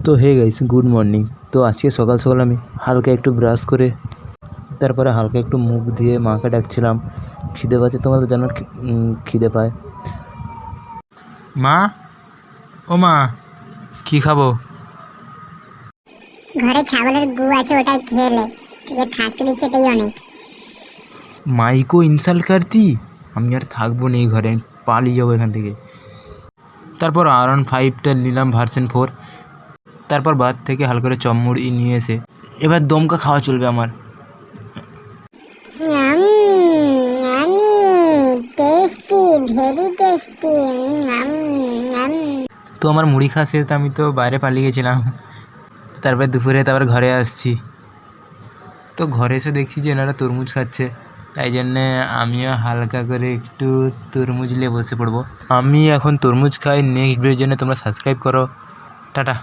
তো hey guys, good morning. তো আজকে সকাল সকাল আমি হালকা একটু ব্রাশ করে তারপরে হালকা একটু মুখ দিয়ে মাকে ডাকছিলাম। খিদে পাচ্ছে, তোমাদের জানো খিদে পায়। মা, ও মা, কি খাবো? ঘরে ছাগলের গু আছে, ওটাই খেয়ে লে। তোকে থাকতে দিচ্ছে, এটাই অনেক। মাইকো ইনসাল্ট করতি? আমি আর থাকবো না এই ঘরে, আমি পালিয়ে যাবো এখান থেকে। তারপর R15টা নিলাম ভার্সন 4। তারপর বাদ থেকে হালকা করে চমড়ি নিয়ে এসে এবার দমকা খাওয়া চলবে আমার। Tasty, very tasty. তো আমার মুড়ি খাওয়া শেষ, আমি তো বাইরে পালিয়ে গেছিলাম। তারপর দুপুরে ঘরে আসছি, তো ঘরে এসে দেখছি যে এনারা তরমুজ খাচ্ছে, তাই জন্যে আমিও হালকা করে একটু তরমুজ নিয়ে বসে পড়বো। আমি এখন তরমুজ খাই। নেক্সট ভিডিওর জন্য তোমরা সাবস্ক্রাইব করো। টাটা।